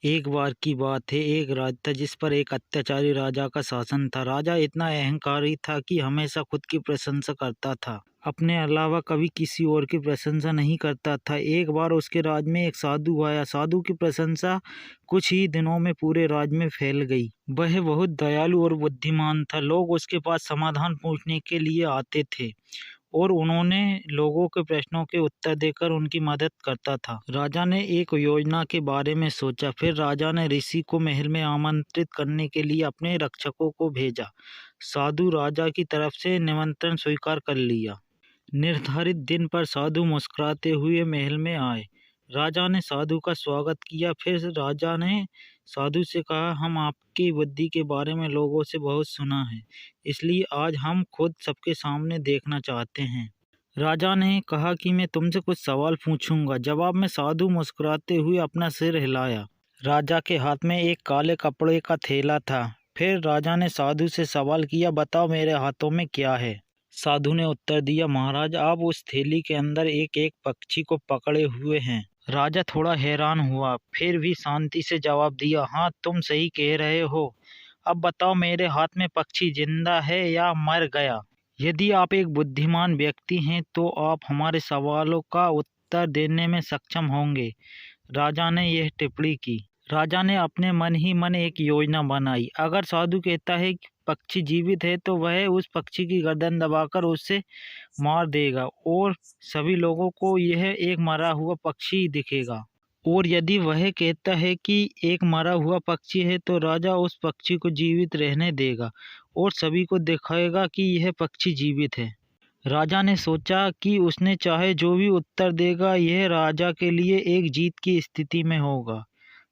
एक बार की बात है, एक राज्य था जिस पर एक अत्याचारी राजा का शासन था। राजा इतना अहंकारी था कि हमेशा खुद की प्रशंसा करता था, अपने अलावा कभी किसी और की प्रशंसा नहीं करता था। एक बार उसके राज्य में एक साधु आया। साधु की प्रशंसा कुछ ही दिनों में पूरे राज्य में फैल गई। वह बहुत दयालु और बुद्धिमान था। लोग उसके पास समाधान पूछने के लिए आते थे और उन्होंने लोगों के प्रश्नों के उत्तर देकर उनकी मदद करता था। राजा ने एक योजना के बारे में सोचा। फिर राजा ने ऋषि को महल में आमंत्रित करने के लिए अपने रक्षकों को भेजा। साधु राजा की तरफ से निमंत्रण स्वीकार कर लिया। निर्धारित दिन पर साधु मुस्कुराते हुए महल में आए। राजा ने साधु का स्वागत किया। फिर राजा ने साधु से कहा, हम आपकी बुद्धि के बारे में लोगों से बहुत सुना है, इसलिए आज हम खुद सबके सामने देखना चाहते हैं। राजा ने कहा कि मैं तुमसे कुछ सवाल पूछूंगा। जवाब में साधु मुस्कुराते हुए अपना सिर हिलाया। राजा के हाथ में एक काले कपड़े का थैला था। फिर राजा ने साधु से सवाल किया, बताओ मेरे हाथों में क्या है। साधु ने उत्तर दिया, महाराज आप उस थैली के अंदर एक एक पक्षी को पकड़े हुए हैं। राजा थोड़ा हैरान हुआ, फिर भी शांति से जवाब दिया, हाँ तुम सही कह रहे हो। अब बताओ मेरे हाथ में पक्षी जिंदा है या मर गया। यदि आप एक बुद्धिमान व्यक्ति हैं तो आप हमारे सवालों का उत्तर देने में सक्षम होंगे। राजा ने यह टिप्पणी की। राजा ने अपने मन ही मन एक योजना बनाई। अगर साधु कहता है कि पक्षी जीवित है तो वह उस पक्षी की गर्दन दबाकर उसे मार देगा और सभी लोगों को यह एक मरा हुआ पक्षी दिखेगा। और यदि वह कहता है कि एक मरा हुआ पक्षी है तो राजा उस पक्षी को जीवित रहने देगा और सभी को दिखाएगा कि यह पक्षी जीवित है। राजा ने सोचा कि उसने चाहे जो भी उत्तर देगा यह राजा के लिए एक जीत की स्थिति में होगा।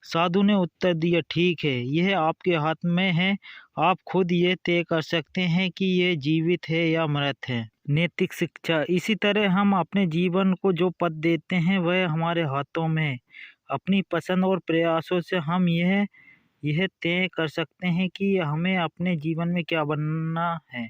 साधु ने उत्तर दिया, ठीक है, यह आपके हाथ में है। आप खुद ये तय कर सकते हैं कि यह जीवित है या मृत है। नैतिक शिक्षा। इसी तरह हम अपने जीवन को जो पथ देते हैं वह हमारे हाथों में है। अपनी पसंद और प्रयासों से हम यह तय कर सकते हैं कि हमें अपने जीवन में क्या बनना है।